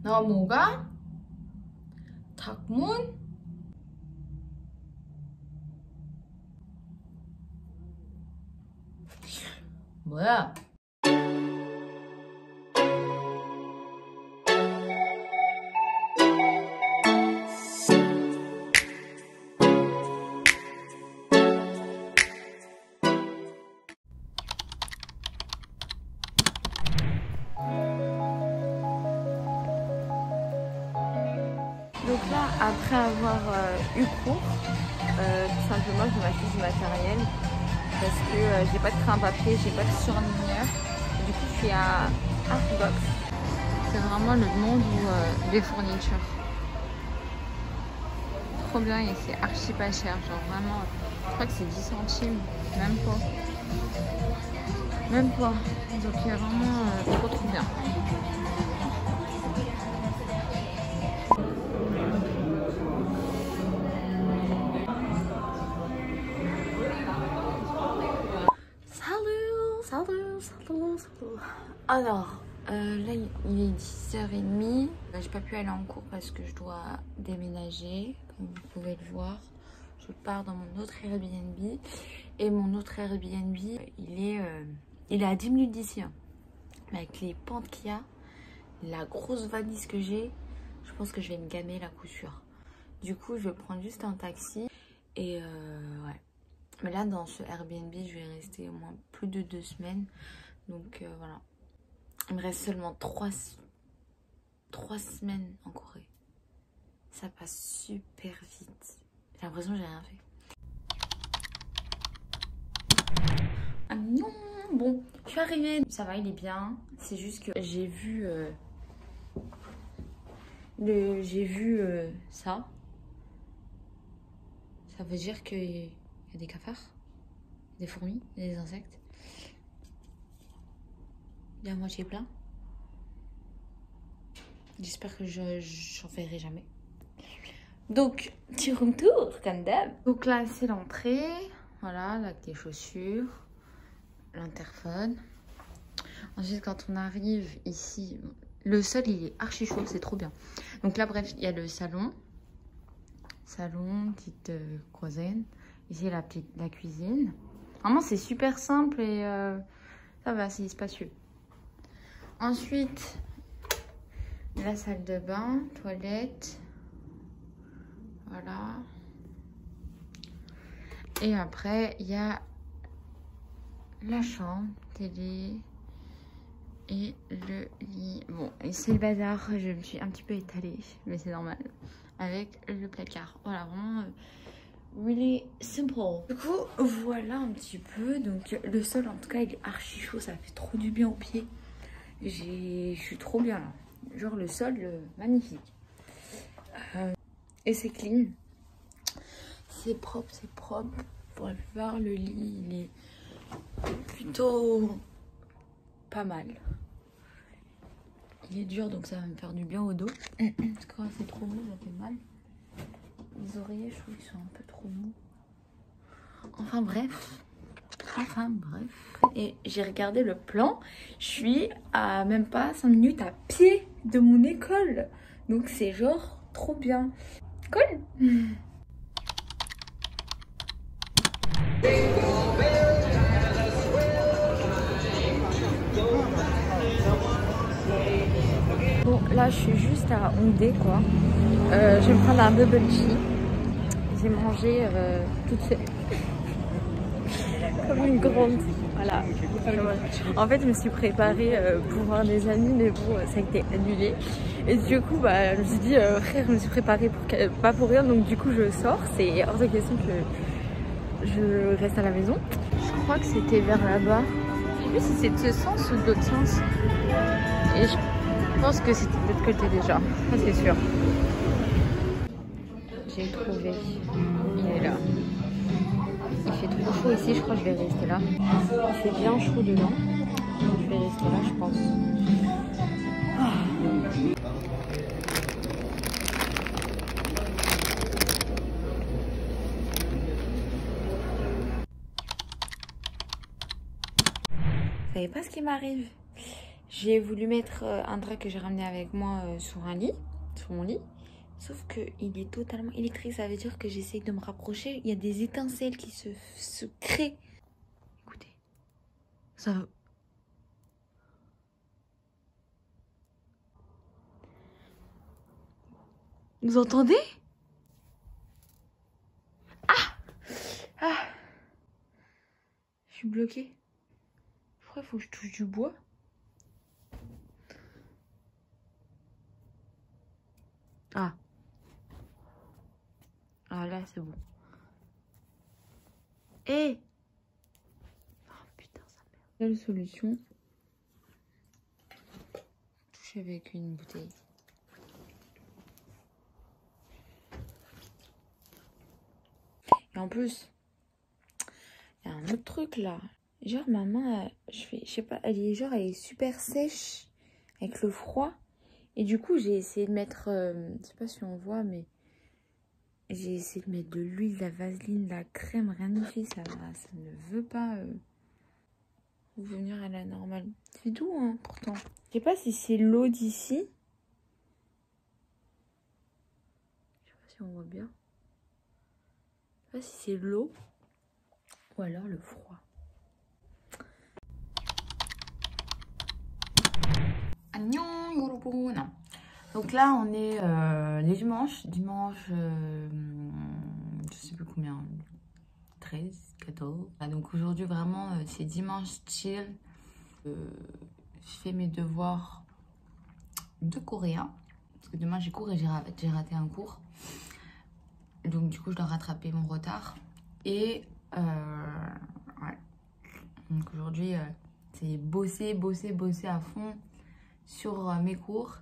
나무가 탁문 뭐야? Donc là, après avoir eu cours, tout simplement, je m'affiche du matériel parce que j'ai pas de crayon papier, j'ai pas de surligneur. Du coup, je suis à Artbox. C'est vraiment le monde des fournitures. Trop bien et c'est archi pas cher. Genre vraiment, je crois que c'est 10 centimes, même pas. Même pas. Donc il y a vraiment trop bien. Salut. Alors, là il est 10h30. J'ai pas pu aller en cours parce que je dois déménager, comme vous pouvez le voir. Je pars dans mon autre Airbnb. Et mon autre Airbnb, il est à 10 minutes d'ici. Hein. Mais avec les pentes qu'il y a, la grosse valise que j'ai, je pense que je vais me gamer la coup sûr. Du coup, je vais prendre juste un taxi. Et ouais. Mais là, dans ce Airbnb, je vais rester au moins plus de 2 semaines. Donc voilà. Il me reste seulement 3 semaines en Corée. Ça passe super vite. J'ai l'impression que j'ai rien fait. Ah non. Bon, je suis arrivée. Ça va, il est bien. C'est juste que j'ai vu... ça. Ça veut dire qu'il y a des cafards, des fourmis, des insectes. Il est à moitié plein. J'espère que j'en verrai jamais. Donc, petit room tour, comme d'hab. Donc là, c'est l'entrée. Voilà, là, des chaussures, l'interphone. Ensuite, quand on arrive ici, le sol, il est archi chaud, c'est trop bien. Donc là, bref, il y a le salon. Salon, petite cuisine. Ici, la cuisine. Vraiment, c'est super simple et ça va, c'est spacieux. Ensuite, la salle de bain, toilette. Voilà. Et après, il y a la chambre, télé et le lit. Bon, et c'est le bazar. Je me suis un petit peu étalée, mais c'est normal. Avec le placard. Voilà, vraiment really simple. Du coup, voilà un petit peu. Donc, le sol, en tout cas, il est archi chaud. Ça fait trop du bien aux pieds. Je suis trop bien là. Genre, le sol, magnifique. Et c'est clean. C'est propre, c'est propre. Pour la plupart, le lit, il est plutôt pas mal. Il est dur, donc ça va me faire du bien au dos. Parce que quand c'est trop mou, ça fait mal. Les oreillers, je trouve qu'ils sont un peu trop mous. Enfin bref. Et j'ai regardé le plan. Je suis à même pas 5 minutes à pied de mon école. Donc c'est genre trop bien. Cool. Bon, là je suis juste à Hongdae quoi. Je vais me prendre un bubble tea. J'ai mangé toute seule. Comme une grande. Voilà. En fait, je me suis préparée pour voir des amis, mais bon, ça a été annulé. Et du coup, bah, je me suis dit, frère, je me suis préparée pas pour rien, donc du coup, je sors. C'est hors de question que je reste à la maison. Je crois que c'était vers là-bas. Je sais plus si c'est de ce sens ou de l'autre sens. Et je pense que c'était de l'autre côté déjà. Ça, c'est sûr. J'ai trouvé. Il est là. Il fait trop chaud ici, je crois que je vais rester là. Il fait bien chaud dedans. Je vais rester là, je pense. Vous savez pas ce qui m'arrive? J'ai voulu mettre un drap que j'ai ramené avec moi sur mon lit. Sauf qu'il est totalement électrique. Ça veut dire que j'essaye de me rapprocher. Il y a des étincelles qui se créent. Écoutez. Ça va. Vous entendez? Ah! Je suis bloquée. Je crois qu'il faut que je touche du bois. Ah. Ah là, c'est bon. Eh! Oh putain, ça merde. Quelle solution? Toucher avec une bouteille. Et en plus, il y a un autre truc là. Genre ma main, je sais pas, elle est super sèche avec le froid. Et du coup, j'ai essayé de mettre, je sais pas si on voit, mais j'ai essayé de mettre de l'huile, de la vaseline, de la crème, rien n'y fait. Ça ne veut pas revenir à la normale. C'est doux, hein, pourtant. Je sais pas si c'est l'eau d'ici. Je sais pas si on voit bien. Je sais pas si c'est l'eau ou alors le froid. Annyeong 여러분. Donc là on est les dimanches, je sais plus combien, 13, 14. Donc aujourd'hui vraiment c'est dimanche chill. Je fais mes devoirs de coréen parce que demain j'ai cours et j'ai raté un cours. Donc du coup je dois rattraper mon retard. Et ouais. Donc aujourd'hui c'est bosser à fond sur mes cours.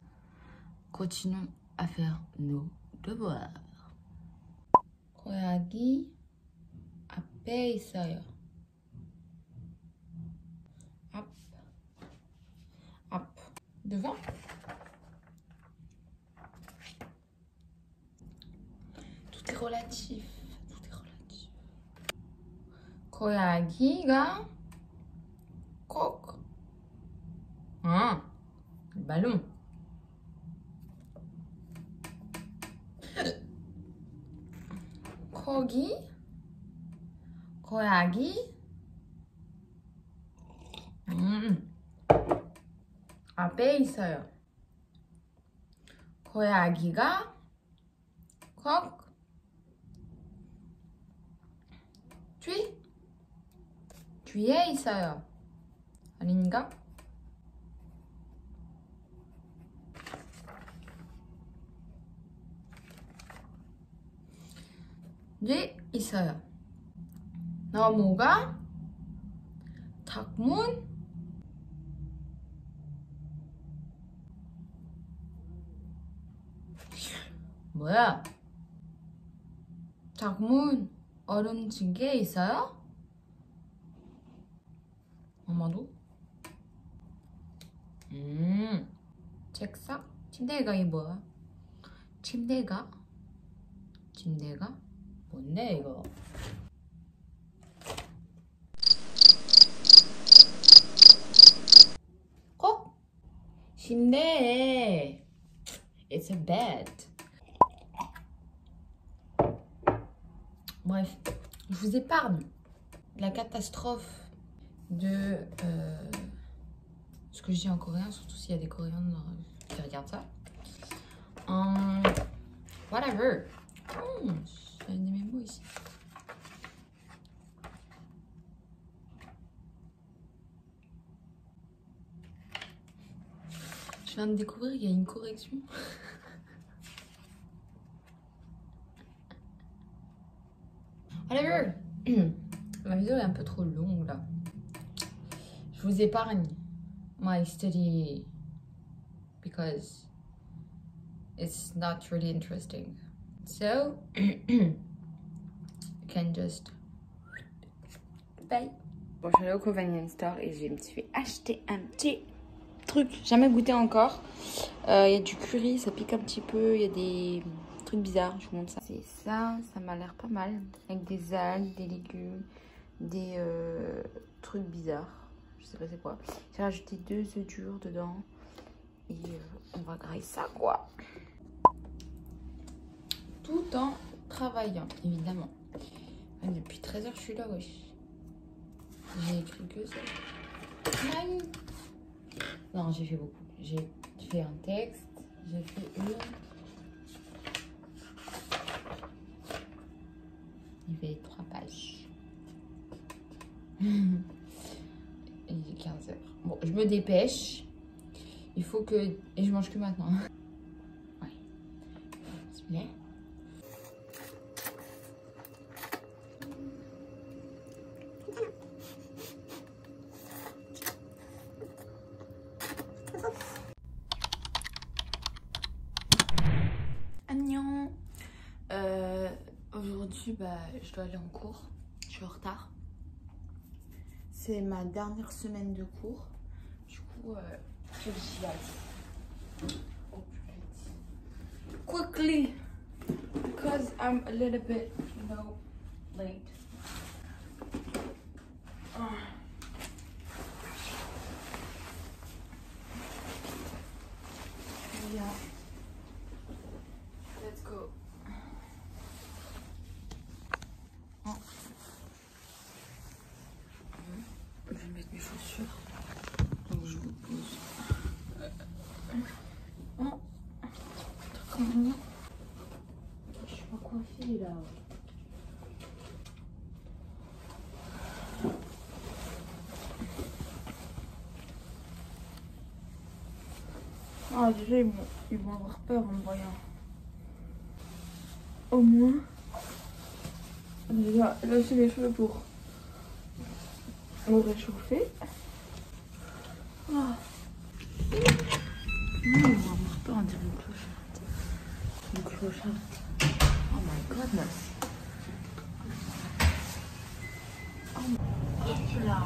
Continuons à faire nos devoirs. 고양이 앞에 있어요. 앞. Devant. Tout est relatif. 고양이가 꼭. Ah, le ballon. 거기 고양이 앞에 있어요. 고양이가 꼭 뒤에 있어요. 아닌가? 뒤에 있어요. 나무가 창문 뭐야? 창문 오른쪽에 있어요? 아마도? 책상? 침대가 이 뭐야? 침대가? 뭔데 이거? 꼭? 침대에 It's a bed. Bref, je vous épargne la catastrophe de ce que je dis en coréen, surtout s'il y a des Coréens qui regardent ça. Whatever. J'ai un de mes mots ici. Je viens de découvrir qu'il y a une correction. Whatever. Ma vidéo est un peu trop longue là. Je vous épargne my study because it's not really interesting. So you can just bye. Bon, je suis allée au convenience store et je me suis acheté un petit truc, jamais goûté encore. Il y a du curry, ça pique un petit peu, il y a des trucs bizarres, je vous montre ça. C'est ça, ça m'a l'air pas mal, avec des algues, des légumes, des trucs bizarres. Je sais pas c'est quoi. J'ai rajouté 2 œufs durs dedans. Et on va grailler ça quoi. Tout en travaillant, évidemment. Ah, depuis 13h, je suis là, wesh. J'ai écrit que ça. Non, j'ai fait beaucoup. J'ai fait un texte. J'ai fait une. Il fait 3 pages. Il est 15h. Bon, je me dépêche. Il faut que... Et je mange que maintenant. Ouais. S'il vous plaît. Agnon. Aujourd'hui, je dois aller en cours. Je suis en retard. C'est ma dernière semaine de cours. Du coup, faut que j'y aille. Au plus vite. Quickly, because I'm a little bit, late. Yeah. Let's go. Je vais mettre mes chaussures. Donc je vous pose. Comment? Je suis pas coiffée là. Ah déjà ils vont avoir peur en me voyant. Au moins. Déjà lâcher les cheveux pour me réchauffer. Ah. Non, on va avoir peur, on dirait une clochette. Une clochette. Oh my goodness. Oh my... là.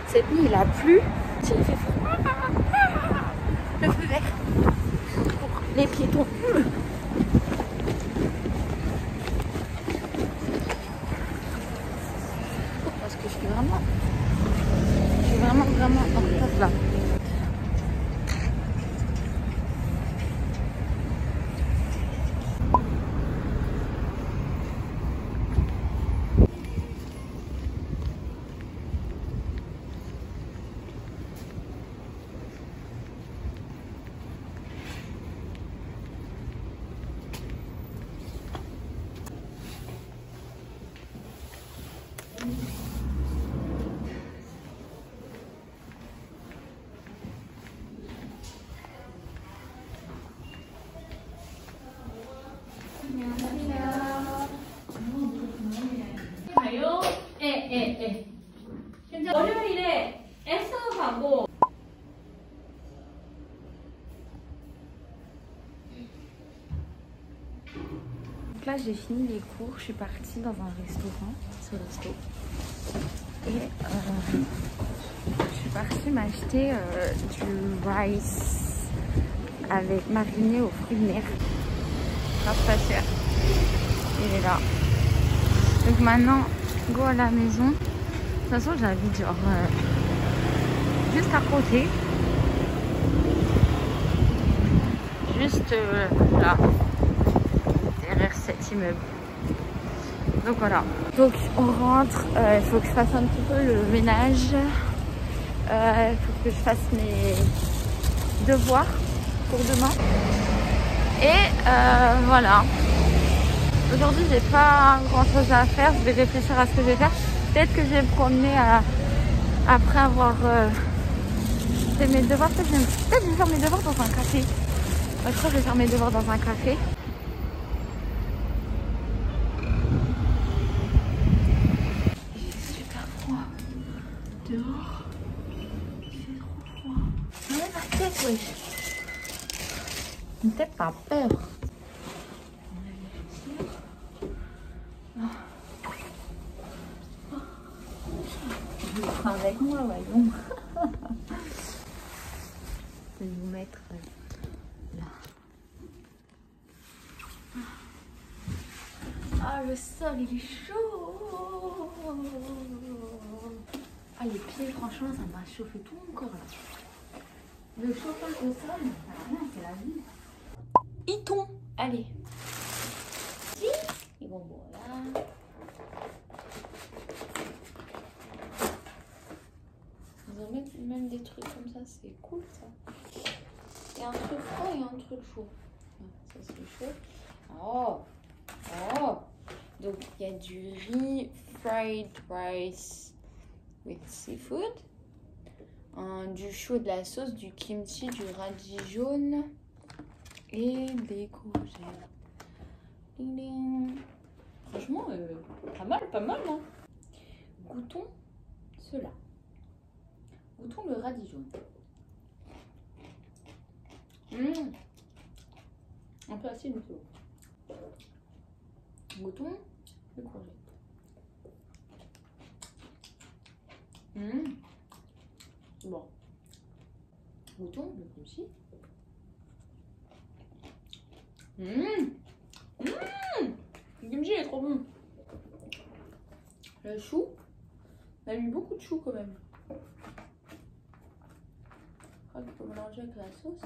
Cette nuit il a plu, il fait froid. Le feu vert pour les piétons. Parce que je suis vraiment en retard là. 월요일에 S 가고. Donc là j'ai fini les cours, je suis partie dans un restaurant, ce resto. Et je suis partie m'acheter du rice avec mariné aux fruits de mer. Pas cher. Il est là. Donc maintenant, go à la maison. De toute façon j'habite genre juste à côté. Juste là. Derrière cet immeuble. Donc voilà. Donc on rentre. Il faut que je fasse un petit peu le ménage. Il faut que je fasse mes devoirs pour demain. Et voilà. Aujourd'hui j'ai pas grand chose à faire. Je vais réfléchir à ce que je vais faire. Peut-être que je vais me promener après avoir fait mes devoirs. Peut-être que je vais faire mes devoirs dans un café. Je crois que je vais faire mes devoirs dans un café. Il fait super froid. Dehors. Il fait trop froid. Ouais, ma tête, wesh. Ma tête, pas peur. Avec avec moi, voyons. Je vais vous mettre là. Ah, le sol, il est chaud. Ah, les pieds, franchement, ça m'a chauffé tout mon corps là. Le chauffage au sol, ça n'a rien, c'est la vie. Iton, allez. Si. Et bon, voilà. Ils en mettent même des trucs comme ça, c'est cool ça. Il y a un truc froid et un truc chaud. Ça c'est chaud. Oh, oh. Donc il y a du riz, fried rice with seafood, du chaud, de la sauce, du kimchi, du radis jaune et des courgettes. Ding ding. Franchement, pas mal, hein. Goûtons cela. Goûtons le radis jaune. Un peu acide, mais c'est bon. Goûtons les courgettes. Bon. Goûtons le kimchi. Le kimchi est trop bon. Le chou. On a mis beaucoup de chou quand même. Je crois qu'il faut mélanger avec la sauce.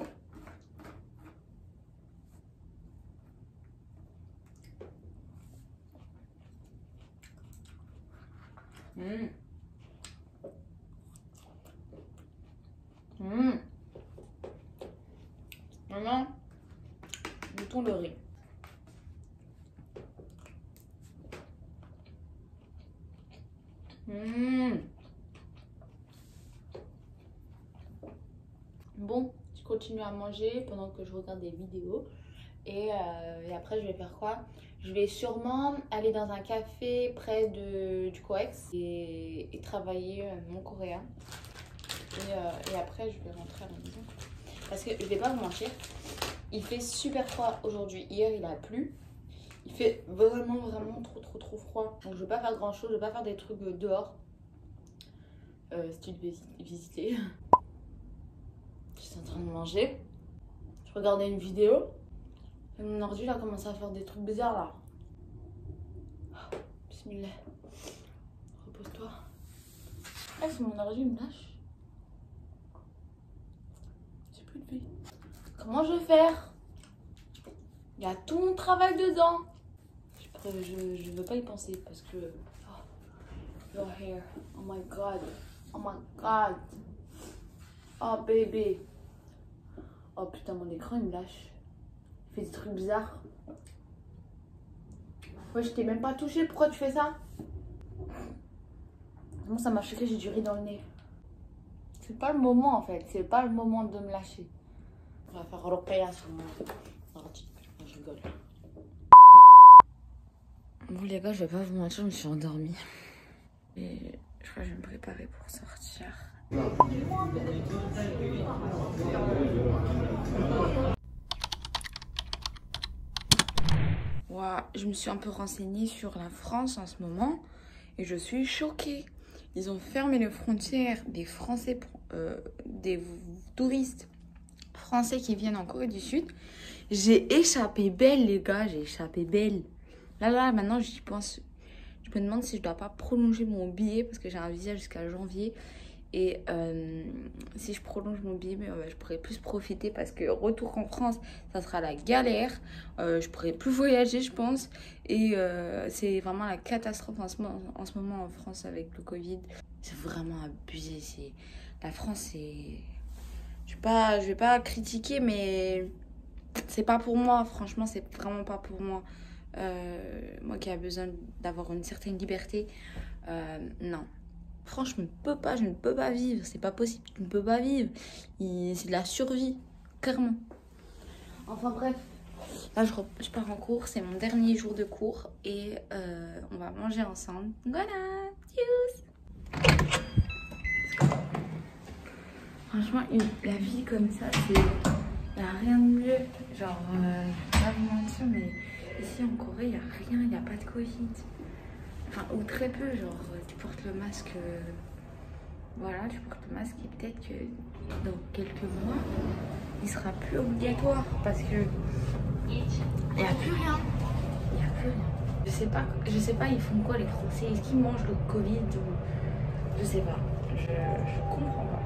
Maintenant, goûtons le riz. Bon, je continue à manger pendant que je regarde des vidéos. Et après, je vais faire quoi? Je vais sûrement aller dans un café près du COEX et travailler mon coréen. Et après, je vais rentrer à la maison. Parce que je vais pas vous mentir, il fait super froid aujourd'hui. Hier, il a plu. Il fait vraiment trop froid. Donc, je vais pas faire grand chose. Je vais pas faire des trucs dehors. Style visiter. Je suis en train de manger. Je regardais une vidéo. Et mon ordi là commence à faire des trucs bizarres là. Oh, bismillah. Repose-toi. Ah, si mon ordi me lâche. J'ai plus de vie. Comment je vais faire? Il y a tout mon travail dedans. Je veux pas y penser parce que... Oh, your hair. Oh my god. Oh my god. Oh bébé. Oh putain, mon écran il me lâche. Il fait des trucs bizarres. Ouais, je t'ai même pas touché. Pourquoi tu fais ça? Vraiment, ça m'a choqué. J'ai du riz dans le nez. C'est pas le moment en fait. C'est pas le moment de me lâcher. On va faire Européa sur mon ordi. Je rigole. Bon les gars, je vais pas vous mentir, je me suis endormie. Et je crois que je vais me préparer pour sortir. Wow, je me suis un peu renseignée sur la France en ce moment et je suis choquée. Ils ont fermé les frontières des Français, des touristes français qui viennent en Corée du Sud. J'ai échappé belle les gars, j'ai échappé belle. Là, maintenant j'y pense. Je me demande si je dois pas prolonger mon billet parce que j'ai un visa jusqu'à janvier. Et si je prolonge mon billet, je pourrais plus profiter parce que retour en France, ça sera la galère. Je pourrais plus voyager, je pense. Et c'est vraiment la catastrophe en ce moment en France avec le Covid. C'est vraiment abusé. La France, c'est... Je vais pas critiquer, mais c'est pas pour moi. Franchement, c'est vraiment pas pour moi. Moi qui a besoin d'avoir une certaine liberté, non. Franchement, je ne peux pas vivre. C'est pas possible, je ne peux pas vivre. C'est de la survie, clairement. Enfin bref, là je pars en cours, c'est mon dernier jour de cours et on va manger ensemble. Voilà, tchuss. Franchement, la vie comme ça, il n'y a rien de mieux. Genre, je vais pas vous mentir, mais ici en Corée, il n'y a rien, il n'y a pas de Covid. Enfin, ou très peu, genre, tu portes le masque Voilà, je porte le masque et peut-être que dans quelques mois, il sera plus obligatoire parce que il n'y a plus rien. Il n'y a plus rien. Je sais pas, ils font quoi les Français? Est-ce qu'ils mangent le Covid ou... Je sais pas. Je comprends pas.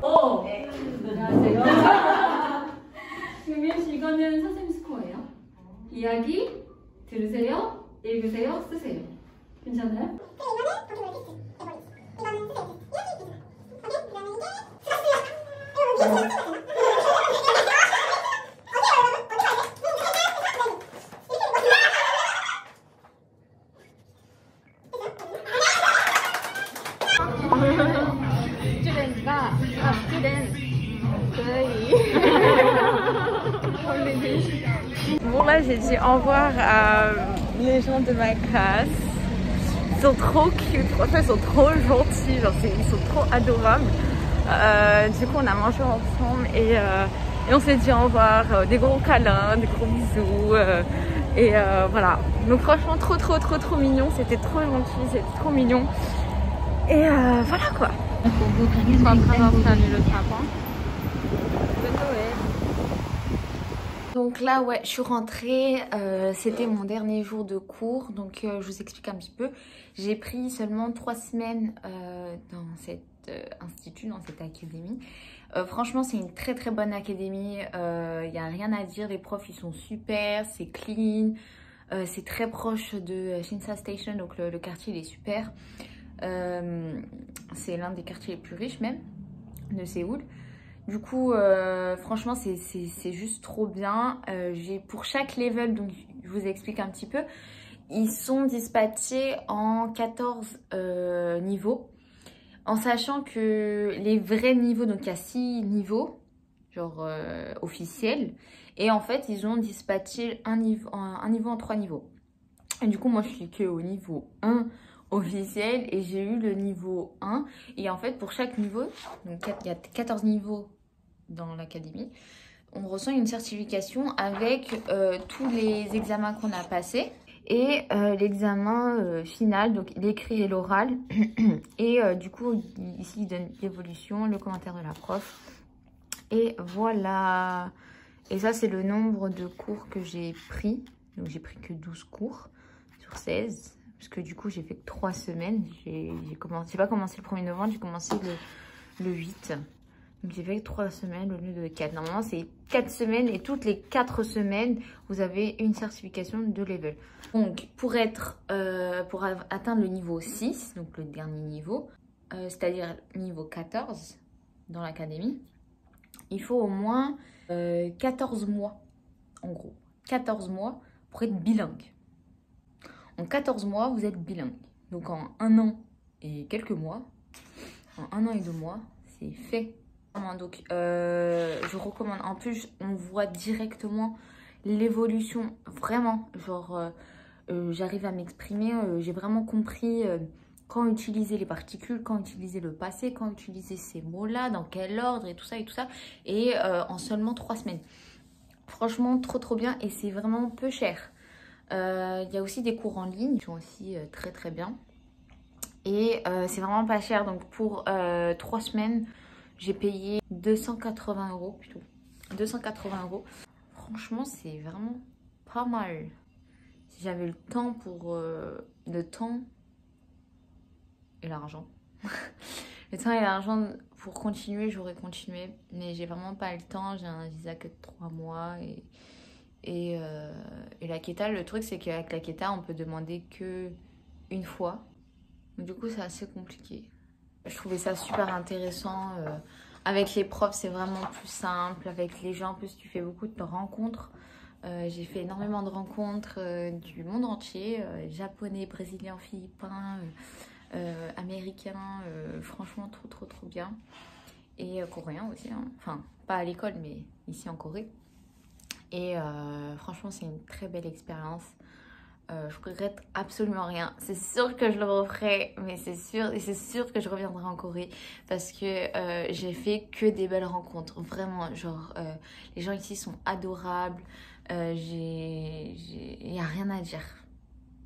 오! 안녕하세요. 그러면 이거는 선생님 스코어예요. 이야기 들으세요, 읽으세요, 쓰세요. 괜찮아요? Bon là j'ai dit au revoir à les gens de ma classe. Ils sont trop cute, franchement ils sont trop gentils, genre, ils sont trop adorables. Du coup on a mangé ensemble et on s'est dit au revoir, des gros câlins, des gros bisous. Voilà, donc franchement trop mignon, c'était trop gentil, c'était trop mignon. Et voilà quoi. Ils sont en train d'installer le sapin. Donc là ouais, je suis rentrée, c'était mon dernier jour de cours, donc je vous explique un petit peu. J'ai pris seulement 3 semaines dans cet institut, dans cette académie. Franchement c'est une très bonne académie, il n'y a rien à dire, les profs ils sont super, c'est clean, c'est très proche de Shinsa Station, donc le quartier il est super. C'est l'un des quartiers les plus riches même de Séoul. Du coup, franchement, c'est juste trop bien. J'ai pour chaque level, donc je vous explique un petit peu, ils sont dispatchés en 14 niveaux. En sachant que les vrais niveaux, donc il y a 6 niveaux, genre officiels. Et en fait, ils ont dispatché un niveau en 3 niveaux. Et du coup, moi, je suis que au niveau 1 officiel et j'ai eu le niveau 1. Et en fait, pour chaque niveau, donc il y a 14 niveaux dans l'académie, on reçoit une certification avec tous les examens qu'on a passés et l'examen final, donc l'écrit et l'oral. Et du coup, ici, il donne l'évolution, le commentaire de la prof. Et voilà. Et ça, c'est le nombre de cours que j'ai pris. Donc, j'ai pris que 12 cours sur 16. Parce que du coup, j'ai fait que 3 semaines. J'ai pas commencé le 1er novembre, j'ai commencé le 8. Donc, j'ai fait que 3 semaines au lieu de 4. Normalement, c'est 4 semaines et toutes les 4 semaines, vous avez une certification de level. Donc, pour atteindre le niveau 6, donc le dernier niveau, c'est-à-dire niveau 14 dans l'académie, il faut au moins 14 mois, en gros. 14 mois pour être bilingue. En 14 mois, vous êtes bilingue. Donc en 1 an et quelques mois, en 1 an et 2 mois, c'est fait. Donc je recommande. En plus, on voit directement l'évolution. Vraiment, genre, j'arrive à m'exprimer. J'ai vraiment compris quand utiliser les particules, quand utiliser le passé, quand utiliser ces mots-là, dans quel ordre et tout ça et tout ça. Et en seulement 3 semaines. Franchement, trop bien et c'est vraiment peu cher. Il y a aussi des cours en ligne qui sont aussi très bien. Et c'est vraiment pas cher. Donc pour 3 semaines, j'ai payé 280 € plutôt. 280 €. Franchement, c'est vraiment pas mal. Si j'avais le temps pour... le temps et l'argent. Le temps et l'argent pour continuer, j'aurais continué. Mais j'ai vraiment pas le temps. J'ai un visa que de 3 mois et la Keta, le truc c'est qu'avec la Keta, on peut demander que une fois. Du coup, c'est assez compliqué. Je trouvais ça super intéressant. Avec les profs, c'est vraiment plus simple. Avec les gens, en plus, tu fais beaucoup de rencontres. J'ai fait énormément de rencontres du monde entier. Japonais, brésiliens, philippins, américains. Franchement, trop bien. Et coréens aussi. Hein. Enfin, pas à l'école, mais ici en Corée. Et franchement, c'est une très belle expérience. Je regrette absolument rien. C'est sûr que je le referai, mais c'est sûr que je reviendrai en Corée parce que j'ai fait que des belles rencontres. Vraiment, genre, les gens ici sont adorables. Il n'y a rien à dire.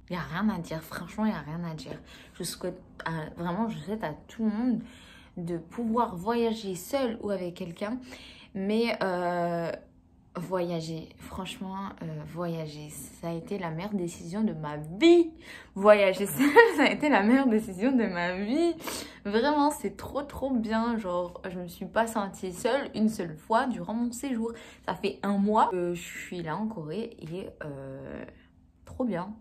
Il n'y a rien à dire. Franchement, il n'y a rien à dire. Vraiment, je souhaite à tout le monde de pouvoir voyager seul ou avec quelqu'un. Mais voyager, franchement, voyager, ça a été la meilleure décision de ma vie. Voyager seul, ça a été la meilleure décision de ma vie. Vraiment, c'est trop bien. Genre, je me suis pas sentie seule une seule fois durant mon séjour. Ça fait 1 mois que je suis là en Corée et trop bien.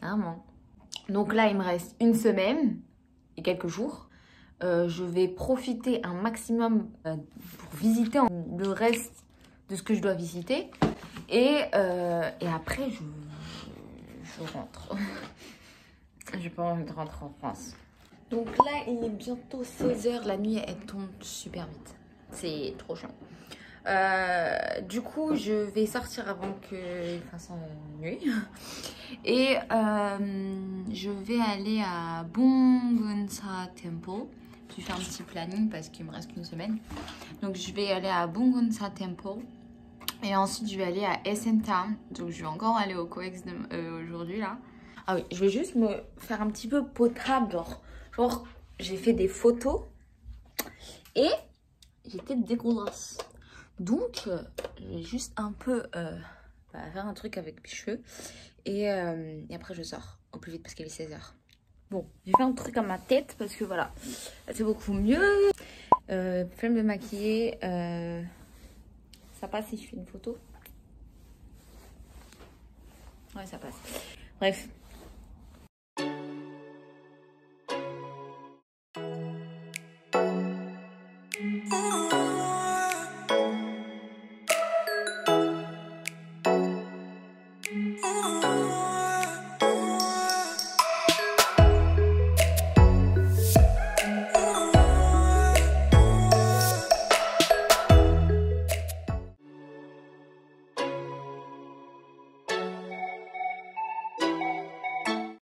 Vraiment. Donc là, il me reste 1 semaine et quelques jours. Je vais profiter un maximum pour visiter le reste de ce que je dois visiter. Et après, je rentre. J'ai pas envie de rentrer en France. Donc là, il est bientôt 16 h. La nuit, elle tombe super vite. C'est trop chiant. Du coup, je vais sortir avant qu'il fasse nuit. Et je vais aller à Bungunsa Temple. J'ai fait un petit planning parce qu'il me reste qu'une semaine. Donc je vais aller à Bungunsa Temple. Et ensuite je vais aller à Essen Town. Donc je vais encore aller au COEX aujourd'hui là. Ah oui, je vais juste me faire un petit peu potable. Genre j'ai fait des photos. Et j'étais dégueulasse. Donc je vais juste un peu faire un truc avec mes cheveux. Et après je sors au plus vite parce qu'il est 16 h. Bon, j'ai fait un truc à ma tête parce que voilà, c'est beaucoup mieux. Flemme de maquiller. Ça passe si je fais une photo? Ouais, ça passe. Bref,